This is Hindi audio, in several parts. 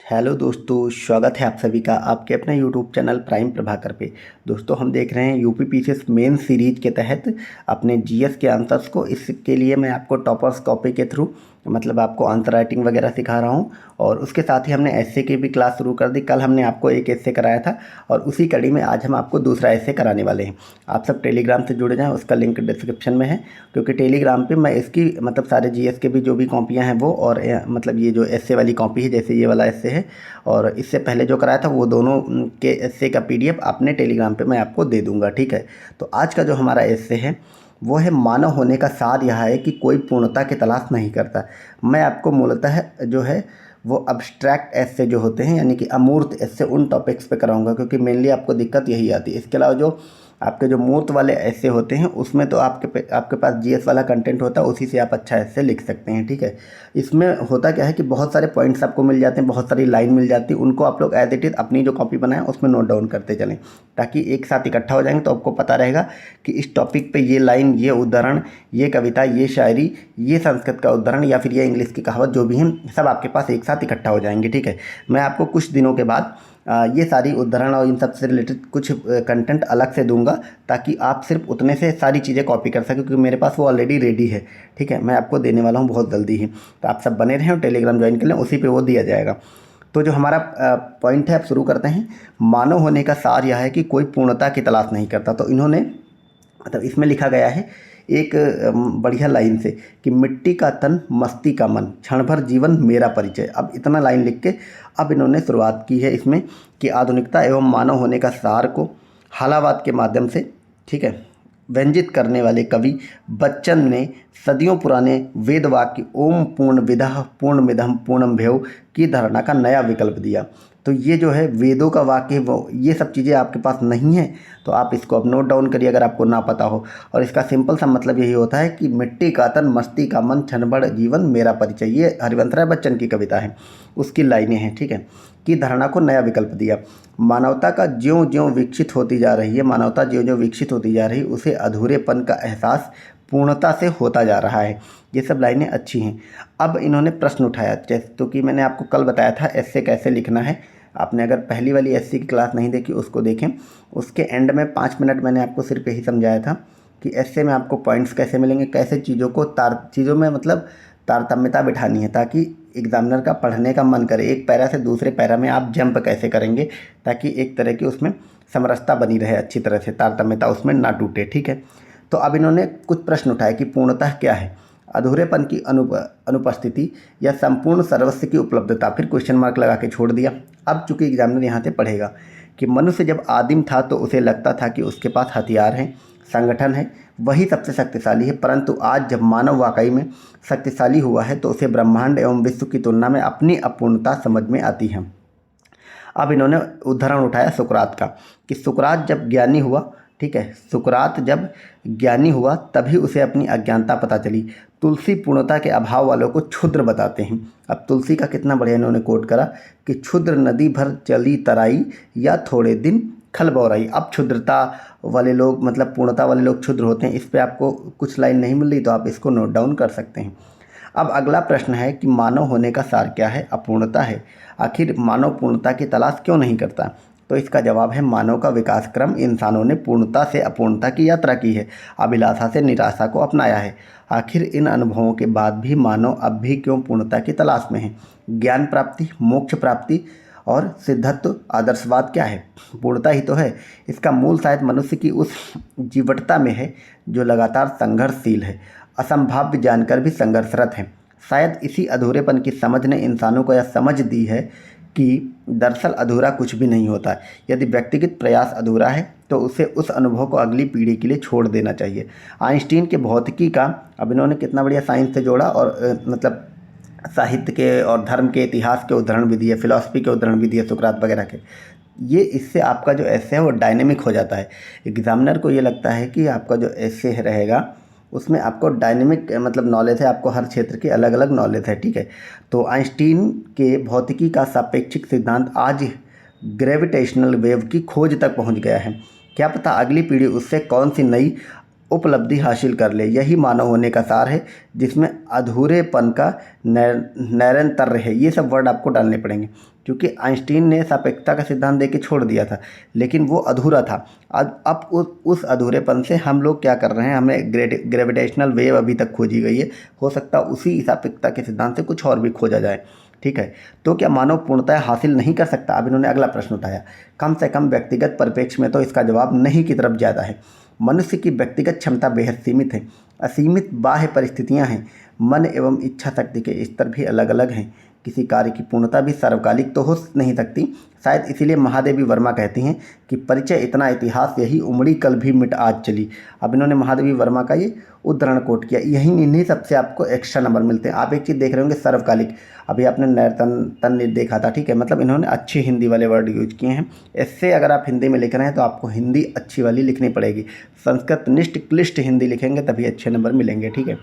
हेलो दोस्तों, स्वागत है आप सभी का आपके अपने यूट्यूब चैनल प्राइम प्रभाकर पे। दोस्तों, हम देख रहे हैं यूपी पीसीएस मेन सीरीज के तहत अपने जीएस के आंसर्स को। इसके लिए मैं आपको टॉपर्स कॉपी के थ्रू मतलब आपको आंसर राइटिंग वगैरह सिखा रहा हूं, और उसके साथ ही हमने एस्से की भी क्लास शुरू कर दी। कल हमने आपको एक एस्से कराया था और उसी कड़ी में आज हम आपको दूसरा एस्से कराने वाले हैं। आप सब टेलीग्राम से जुड़ जाएँ, उसका लिंक डिस्क्रिप्शन में है, क्योंकि टेलीग्राम पे मैं इसकी मतलब सारे जीएस के भी जो भी कॉपियाँ हैं वो, और मतलब ये जो एस्से वाली कॉपी है, जैसे ये वाला एस्से है और इससे पहले जो कराया था, वो दोनों के एस्से का पीडीएफ अपने टेलीग्राम पे मैं आपको दे दूंगा। ठीक है, तो आज का जो हमारा एस्से है वो है मानव होने का सार यह है कि कोई पूर्णता की तलाश नहीं करता। मैं आपको मूलतः जो है वो अब्स्ट्रैक्ट एस्से जो होते हैं, यानी कि अमूर्त एस्से, उन टॉपिक्स पे कराऊंगा, क्योंकि मेनली आपको दिक्कत यही आती है। इसके अलावा जो आपके जो मूर्त वाले एस्से होते हैं उसमें तो आपके पास जीएस वाला कंटेंट होता है, उसी से आप अच्छा एस्से लिख सकते हैं। ठीक है, इसमें होता क्या है कि बहुत सारे पॉइंट्स आपको मिल जाते हैं, बहुत सारी लाइन मिल जाती है, उनको आप लोग एज इट इज़ अपनी जो कॉपी बनाएं उसमें नोट डाउन करते चलें, ताकि एक साथ इकट्ठा हो जाएंगे तो आपको पता रहेगा कि इस टॉपिक पे ये लाइन, ये उदाहरण, ये कविता, ये शायरी, ये संस्कृत का उदाहरण या फिर ये इंग्लिश की कहावत, जो भी हैं सब आपके पास एक साथ इकट्ठा हो जाएंगे। ठीक है, मैं आपको कुछ दिनों के बाद ये सारी उदाहरण और इन सब से रिलेटेड कुछ कंटेंट अलग से दूंगा, ताकि आप सिर्फ उतने से सारी चीज़ें कॉपी कर सकें, क्योंकि मेरे पास वो ऑलरेडी रेडी है। ठीक है, मैं आपको देने वाला हूँ बहुत जल्दी ही, तो आप सब बने रहें और टेलीग्राम ज्वाइन कर लें, उसी पे वो दिया जाएगा। तो जो हमारा पॉइंट है, आप शुरू करते हैं। मानव होने का सार यह है कि कोई पूर्णता की तलाश नहीं करता। तो इन्होंने मतलब इसमें लिखा गया है एक बढ़िया लाइन से कि मिट्टी का तन मस्ती का मन, क्षण भर जीवन मेरा परिचय। अब इतना लाइन लिख के अब इन्होंने शुरुआत की है इसमें कि आधुनिकता एवं मानव होने का सार को हालावाद के माध्यम से, ठीक है, व्यंजित करने वाले कवि बच्चन ने सदियों पुराने वेद वाक्य ओम पूर्ण विदः पूर्णमिदं पूर्णं भ्यो की धारणा का नया विकल्प दिया। तो ये जो है वेदों का वाक्य, वो ये सब चीज़ें आपके पास नहीं है तो आप इसको अब नोट डाउन करिए अगर आपको ना पता हो। और इसका सिंपल सा मतलब यही होता है कि मिट्टी का तन मस्ती का मन क्षण भर जीवन मेरा परिचय, ये हरिवंश राय बच्चन की कविता है, उसकी लाइनें हैं। ठीक है, की धारणा को नया विकल्प दिया। मानवता का ज्यों ज्यों विकसित होती जा रही है, मानवता ज्यों ज्यों विकसित होती जा रही है, उसे अधूरेपन का एहसास पूर्णता से होता जा रहा है। ये सब लाइनें अच्छी हैं। अब इन्होंने प्रश्न उठाया, जैसे तो कि मैंने आपको कल बताया था एस्से कैसे लिखना है। आपने अगर पहली वाली एस्से की क्लास नहीं देखी उसको देखें, उसके एंड में 5 मिनट मैंने आपको सिर्फ यही समझाया था कि एस्से में आपको पॉइंट्स कैसे मिलेंगे, कैसे चीज़ों में मतलब तारतम्यता बिठानी है, ताकि एग्जामिनर का पढ़ने का मन करे। एक पैरा से दूसरे पैरा में आप जंप कैसे करेंगे, ताकि एक तरह की उसमें समरसता बनी रहे, अच्छी तरह से तारतम्यता उसमें ना टूटे। ठीक है, तो अब इन्होंने कुछ प्रश्न उठाए कि पूर्णतः क्या है, अधूरेपन की अनुपस्थिति या संपूर्ण सर्वस्व की उपलब्धता, फिर क्वेश्चन मार्क लगा के छोड़ दिया। अब चूंकि एग्जामिनर यहाँ से पढ़ेगा कि मनुष्य जब आदिम था तो उसे लगता था कि उसके पास हथियार हैं, संगठन है, वही सबसे शक्तिशाली है, परंतु आज जब मानव वाकई में शक्तिशाली हुआ है तो उसे ब्रह्मांड एवं विश्व की तुलना में अपनी अपूर्णता समझ में आती है। अब इन्होंने उदाहरण उठाया सुकरात का कि सुकरात जब ज्ञानी हुआ, ठीक है, सुकरात जब ज्ञानी हुआ तभी उसे अपनी अज्ञानता पता चली। तुलसी पूर्णता के अभाव वालों को क्षुद्र बताते हैं। अब तुलसी का कितना बढ़िया इन्होंने कोट करा कि क्षुद्र नदी भर चली तराई या थोड़े दिन खल बौराई। अब क्षुद्रता वाले लोग मतलब पूर्णता वाले लोग क्षुद्र होते हैं। इस पे आपको कुछ लाइन नहीं मिल रही तो आप इसको नोट डाउन कर सकते हैं। अब अगला प्रश्न है कि मानव होने का सार क्या है, अपूर्णता है। आखिर मानव पूर्णता की तलाश क्यों नहीं करता? तो इसका जवाब है मानव का विकास क्रम, इंसानों ने पूर्णता से अपूर्णता की यात्रा की है, अभिलाषा से निराशा को अपनाया है। आखिर इन अनुभवों के बाद भी मानव अब भी क्यों पूर्णता की तलाश में है? ज्ञान प्राप्ति, मोक्ष प्राप्ति और सिद्धत्व, आदर्शवाद क्या है? पूर्णता ही तो है। इसका मूल शायद मनुष्य की उस जीवटता में है जो लगातार संघर्षशील है, असंभाव्य जानकर भी संघर्षरत है। शायद इसी अधूरेपन की समझ ने इंसानों को यह समझ दी है कि दरअसल अधूरा कुछ भी नहीं होता। यदि व्यक्तिगत प्रयास अधूरा है तो उसे उस अनुभव को अगली पीढ़ी के लिए छोड़ देना चाहिए। आइंस्टीन के भौतिकी का, अब इन्होंने कितना बढ़िया साइंस से जोड़ा और मतलब साहित्य के और धर्म के इतिहास के उदाहरण भी दिए, फिलॉसफी के उदाहरण भी दिए, सुकरात वगैरह के। ये इससे आपका जो एस्से है वो डायनेमिक हो जाता है। एग्जामिनर को ये लगता है कि आपका जो एस्से रहेगा उसमें आपको डायनेमिक मतलब नॉलेज है, आपको हर क्षेत्र की अलग अलग नॉलेज है। ठीक है, तो आइंस्टीन के भौतिकी का सापेक्षिक सिद्धांत आज ग्रेविटेशनल वेव की खोज तक पहुंच गया है। क्या पता अगली पीढ़ी उससे कौन सी नई उपलब्धि हासिल कर ले। यही मानव होने का सार है, जिसमें अधूरेपन का निरंतर है। ये सब वर्ड आपको डालने पड़ेंगे, क्योंकि आइंस्टीन ने सापेक्षता का सिद्धांत दे के छोड़ दिया था, लेकिन वो अधूरा था। अब उस अधूरेपन से हम लोग क्या कर रहे हैं, हमें ग्रेविटेशनल वेव अभी तक खोजी गई है, हो सकता है उसी सापेक्षता के सिद्धांत से कुछ और भी खोजा जाए। ठीक है, तो क्या मानव पूर्णतः हासिल नहीं कर सकता? अब इन्होंने अगला प्रश्न उठाया। कम से कम व्यक्तिगत परिप्रेक्ष्य में तो इसका जवाब नहीं की तरफ ज़्यादा है। मनुष्य की व्यक्तिगत क्षमता बेहद सीमित है, असीमित बाह्य परिस्थितियां हैं, मन एवं इच्छा शक्ति के स्तर भी अलग अलग हैं। किसी कार्य की पूर्णता भी सार्वकालिक तो हो नहीं सकती। शायद इसीलिए महादेवी वर्मा कहती हैं कि परिचय इतना इतिहास, यही उमड़ी कल भी मिट आज चली। अब इन्होंने महादेवी वर्मा का ये उद्धरण कोट किया। इन्हीं सबसे आपको एक्स्ट्रा नंबर मिलते हैं। आप एक चीज़ देख रहे होंगे, सार्वकालिक। अभी आपने नैरतन ने देखा था, ठीक है, मतलब इन्होंने अच्छी हिंदी वाले वर्ड यूज किए हैं। इससे अगर आप हिंदी में लिख रहे हैं तो आपको हिंदी अच्छी वाली लिखनी पड़ेगी। संस्कृत निष्ठ क्लिष्ट हिंदी लिखेंगे तभी अच्छे नंबर मिलेंगे। ठीक है,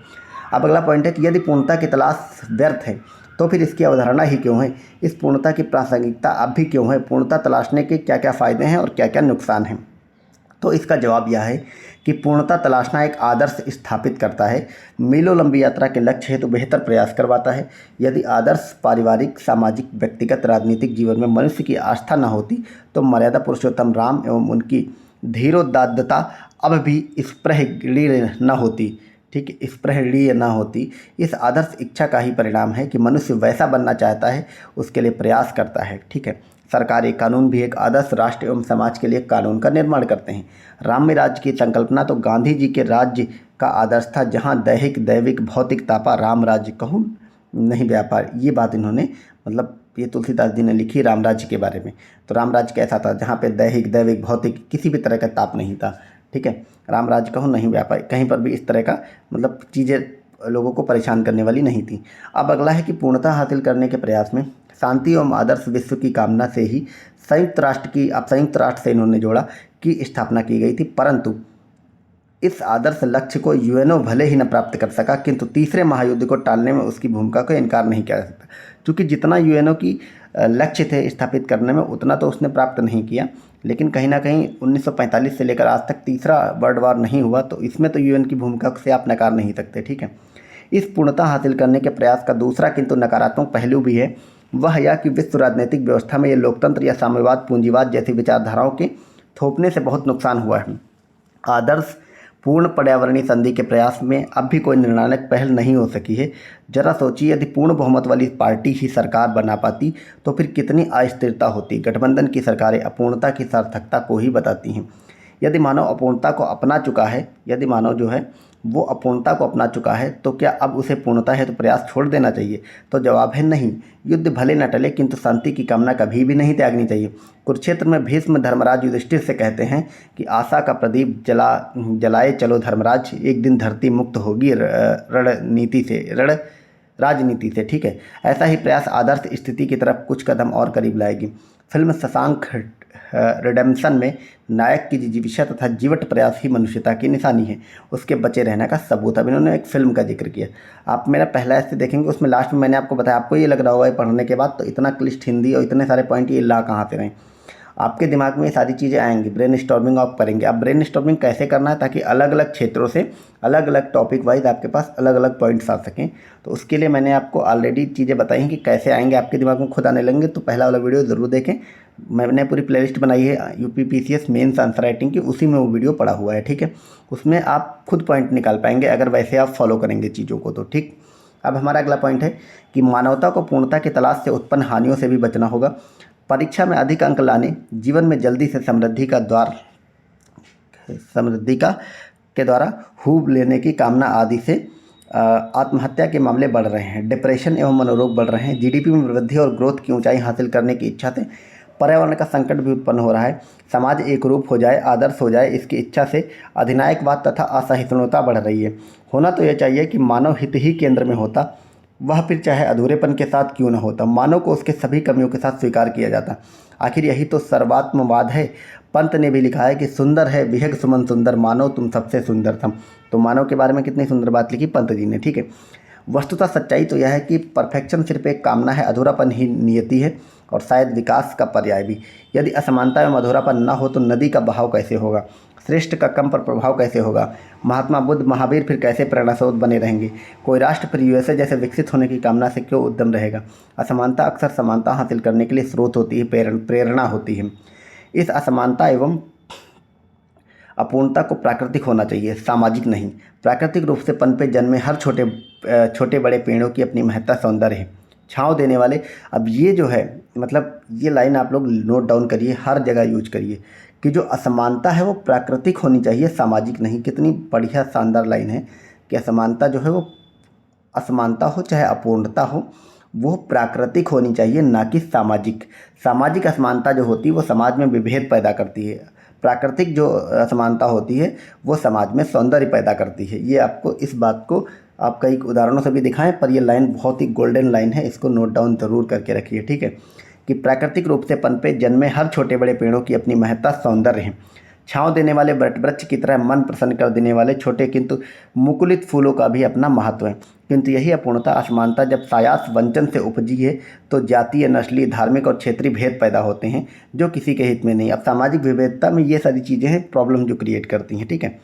अब अगला पॉइंट है कि यदि पूर्णता की तलाश व्यर्थ है तो फिर इसकी अवधारणा ही क्यों है? इस पूर्णता की प्रासंगिकता अब भी क्यों है? पूर्णता तलाशने के क्या क्या फ़ायदे हैं और क्या क्या नुकसान हैं? तो इसका जवाब यह है कि पूर्णता तलाशना एक आदर्श स्थापित करता है, मीलों लंबी यात्रा के लक्ष्य हेतु बेहतर प्रयास करवाता है। यदि आदर्श पारिवारिक, सामाजिक, व्यक्तिगत, राजनीतिक जीवन में मनुष्य की आस्था न होती तो मर्यादा पुरुषोत्तम राम एवं उनकी धीरोदात्तता अब भी स्पृहणीय न होती। ठीक है, स्पृहणीय न होती। इस आदर्श इच्छा का ही परिणाम है कि मनुष्य वैसा बनना चाहता है, उसके लिए प्रयास करता है। ठीक है, सरकारी कानून भी एक आदर्श राष्ट्र एवं समाज के लिए कानून का निर्माण करते हैं। राम्य राज्य की संकल्पना तो गांधी जी के राज्य का आदर्श था, जहां दैहिक दैविक भौतिक तापा राम राज्य कहूँ नहीं व्यापार। ये बात इन्होंने, मतलब ये तुलसीदास जी ने लिखी राम राज्य के बारे में। तो राम राज्य कैसा था? जहाँ पे दैहिक दैविक भौतिक किसी भी तरह का ताप नहीं था। ठीक है, राम राज्य कहूँ नहीं व्यापार, कहीं पर भी इस तरह का मतलब चीज़ें लोगों को परेशान करने वाली नहीं थी। अब अगला है कि पूर्णता हासिल करने के प्रयास में शांति एवं आदर्श विश्व की कामना से ही संयुक्त राष्ट्र से इन्होंने जोड़ा की स्थापना की गई थी। परंतु इस आदर्श लक्ष्य को यूएनओ भले ही न प्राप्त कर सका, किंतु तीसरे महायुद्ध को टालने में उसकी भूमिका को इनकार नहीं किया जा सकता। क्योंकि जितना यूएनओ की लक्ष्य थे स्थापित करने में, उतना तो उसने प्राप्त नहीं किया, लेकिन कहीं ना कहीं 1945 से लेकर आज तक तीसरा वर्ल्ड वार नहीं हुआ, तो इसमें तो यूएन की भूमिका से आप नकार नहीं सकते। ठीक है, इस पूर्णता हासिल करने के प्रयास का दूसरा किंतु नकारात्मक पहलू भी है। वह यह कि विश्व राजनीतिक व्यवस्था में ये लोकतंत्र या साम्यवाद, पूंजीवाद जैसी विचारधाराओं के थोपने से बहुत नुकसान हुआ है। आदर्श पूर्ण पर्यावरणीय संधि के प्रयास में अब भी कोई निर्णायक पहल नहीं हो सकी है। जरा सोचिए, यदि पूर्ण बहुमत वाली पार्टी ही सरकार बना पाती तो फिर कितनी अस्थिरता होती। गठबंधन की सरकारें अपूर्णता की सार्थकता को ही बताती हैं। यदि मानव अपूर्णता को अपना चुका है, यदि मानव जो है वो अपूर्णता को अपना चुका है, तो क्या अब उसे पूर्णता है तो प्रयास छोड़ देना चाहिए? तो जवाब है नहीं। युद्ध भले न टले, किंतु शांति की कामना कभी भी नहीं त्यागनी चाहिए। कुरुक्षेत्र में भीष्म धर्मराज युधिष्ठिर से कहते हैं कि आशा का प्रदीप जलाए चलो धर्मराज, एक दिन धरती मुक्त होगी रण राजनीति से। ठीक है, ऐसा ही प्रयास आदर्श स्थिति की तरफ कुछ कदम और करीब लाएगी। फिल्म शशांक रिडेम्पशन में नायक की जिजीविषा तथा जीवट प्रयास ही मनुष्यता की निशानी है, उसके बचे रहने का सबूत। अब इन्होंने एक फिल्म का जिक्र किया, आप मेरा पहला ऐसे देखेंगे, उसमें लास्ट में मैंने आपको बताया। आपको ये लग रहा होगा पढ़ने के बाद तो इतना क्लिष्ट हिंदी और इतने सारे पॉइंट ये ला कहाँ से रहे। आपके दिमाग में ये सारी चीज़ें आएंगी, ब्रेन स्टॉर्मिंग आप करेंगे। अब ब्रेन स्टॉर्मिंग कैसे करना है, ताकि अलग अलग क्षेत्रों से अलग अलग टॉपिक वाइज आपके पास अलग अलग पॉइंट्स आ सकें। तो उसके लिए मैंने आपको ऑलरेडी चीज़ें बताई हैं कि कैसे आएंगे, आपके दिमाग में खुद आने लगेंगे। तो पहला वाला वीडियो ज़रूर देखें, मैंने पूरी प्लेलिस्ट बनाई है UP PCS mains answer writing की, उसी में वो वीडियो पड़ा हुआ है। ठीक है, उसमें आप खुद पॉइंट निकाल पाएंगे अगर वैसे आप फॉलो करेंगे चीज़ों को तो। ठीक, अब हमारा अगला पॉइंट है कि मानवता को पूर्णता की तलाश से उत्पन्न हानियों से भी बचना होगा। परीक्षा में अधिक अंक लाने, जीवन में जल्दी से समृद्धि के द्वारा खूब लेने की कामना आदि से आत्महत्या के मामले बढ़ रहे हैं। डिप्रेशन एवं मनोरोग बढ़ रहे हैं। जीडीपी में वृद्धि और ग्रोथ की ऊंचाई हासिल करने की इच्छा से पर्यावरण का संकट भी उत्पन्न हो रहा है। समाज एक रूप हो जाए, आदर्श हो जाए, इसकी इच्छा से अधिनायकवाद तथा असहिष्णुता बढ़ रही है। होना तो यह चाहिए कि मानव हित ही केंद्र में होता, वह फिर चाहे अधूरेपन के साथ क्यों न होता। मानव को उसके सभी कमियों के साथ स्वीकार किया जाता। आखिर यही तो सर्वात्मवाद है। पंत ने भी लिखा है कि सुंदर है विहग सुमन सुंदर, मानव तुम सबसे सुंदर थम। तो मानव के बारे में कितनी सुंदर बात लिखी पंत जी ने। ठीक है, वस्तुतः सच्चाई तो यह है कि परफेक्शन सिर्फ एक कामना है, अधूरापन ही नियति है और शायद विकास का पर्याय भी। यदि असमानता एवं अधूरापन न हो तो नदी का बहाव कैसे होगा, श्रेष्ठ का कम पर प्रभाव कैसे होगा, महात्मा बुद्ध महावीर फिर कैसे प्रेरणा स्रोत बने रहेंगे, कोई राष्ट्र फिर यूएसए जैसे विकसित होने की कामना से क्यों उद्यम रहेगा। असमानता अक्सर समानता हासिल करने के लिए स्रोत होती है, प्रेरणा होती है। इस असमानता एवं अपूर्णता को प्राकृतिक होना चाहिए, सामाजिक नहीं। प्राकृतिक रूप से पनपे जन्मे हर छोटे बड़े पेड़ों की अपनी महत्ता सौंदर्य है, छाँव देने वाले। अब ये जो है मतलब ये लाइन आप लोग नोट डाउन करिए, हर जगह यूज करिए कि जो असमानता है वो प्राकृतिक होनी चाहिए, सामाजिक नहीं। कितनी बढ़िया शानदार लाइन है कि असमानता जो है वो असमानता हो चाहे अपूर्णता हो वो प्राकृतिक होनी चाहिए, ना कि सामाजिक। सामाजिक असमानता जो होती है वो समाज में विभेद पैदा करती है, प्राकृतिक जो असमानता होती है वो समाज में सौंदर्य पैदा करती है। ये आपको इस बात को आप कई उदाहरणों से भी दिखाएं, पर ये लाइन बहुत ही गोल्डन लाइन है, इसको नोट डाउन ज़रूर करके रखिए, ठीक है। कि प्राकृतिक रूप से पनपे जन्मे हर छोटे बड़े पेड़ों की अपनी महत्ता सौंदर्य है, छाँव देने वाले वृक्ष की तरह मन प्रसन्न कर देने वाले छोटे किंतु मुकुलित फूलों का भी अपना महत्व है। किंतु यही अपूर्णता असमानता जब सायास वंचन से उपजी है तो जातीय, नस्लीय, धार्मिक और क्षेत्रीय भेद पैदा होते हैं जो किसी के हित में नहीं। अब सामाजिक विविधता में ये सारी चीज़ें हैं प्रॉब्लम जो क्रिएट करती हैं, ठीक है।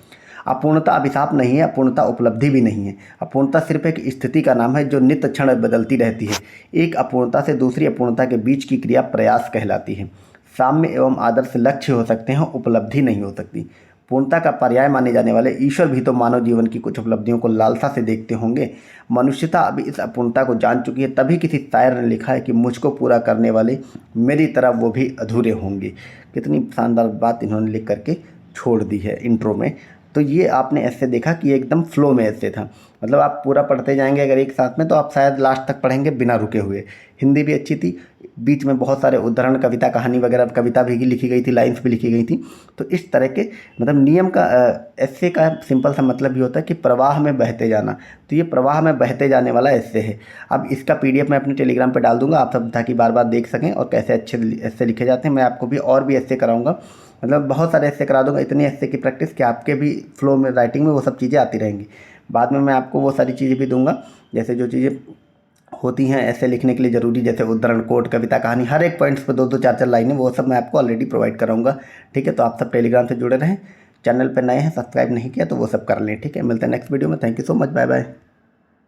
अपूर्णता अभिशाप नहीं है, अपूर्णता उपलब्धि भी नहीं है। अपूर्णता सिर्फ एक स्थिति का नाम है जो नित्य क्षण बदलती रहती है। एक अपूर्णता से दूसरी अपूर्णता के बीच की क्रिया प्रयास कहलाती है। साम्य एवं आदर्श लक्ष्य हो सकते हैं, उपलब्धि नहीं हो सकती। पूर्णता का पर्याय माने जाने वाले ईश्वर भी तो मानव जीवन की कुछ उपलब्धियों को लालसा से देखते होंगे। मनुष्यता अभी इस अपूर्णता को जान चुकी है, तभी किसी शायर ने लिखा है कि मुझको पूरा करने वाले मेरी तरह वो भी अधूरे होंगे। कितनी शानदार बात इन्होंने लिख करके छोड़ दी है इंट्रो में। तो ये आपने ऐसे देखा कि ये एकदम फ्लो में ऐसे था, मतलब आप पूरा पढ़ते जाएंगे अगर एक साथ में तो आप शायद लास्ट तक पढ़ेंगे बिना रुके हुए। हिंदी भी अच्छी थी, बीच में बहुत सारे उदाहरण, कविता, कहानी वगैरह, कविता भी लिखी गई थी, लाइन्स भी लिखी गई थी। तो इस तरह के मतलब नियम का ऐसे का सिंपल सा मतलब भी होता है कि प्रवाह में बहते जाना। तो ये प्रवाह में बहते जाने वाला ऐसे है। अब इसका PDF मैं अपने टेलीग्राम पे डाल दूंगा, आप सब ताकि बार बार देख सकें और कैसे अच्छे ऐसे लिखे जाते हैं। मैं आपको भी और भी ऐसे कराऊंगा, मतलब बहुत सारे ऐसे करा दूंगा, इतनी ऐसे की प्रैक्टिस कि आपके भी फ्लो में राइटिंग में वो सब चीज़ें आती रहेंगी। बाद में मैं आपको वो सारी चीज़ें भी दूंगा, जैसे जो चीज़ें होती हैं ऐसे लिखने के लिए ज़रूरी, जैसे उद्धरण, कोट, कविता, कहानी, हर एक पॉइंट्स पे 2-2 4-4 लाइनें, वो सब मैं आपको ऑलरेडी प्रोवाइड कराऊंगा, ठीक है। तो आप सब टेलीग्राम से जुड़े रहें, चैनल पे नए हैं सब्सक्राइब नहीं किया तो वो सब कर लें, ठीक है। मिलते हैं नेक्स्ट वीडियो में। Thank you so much, bye bye.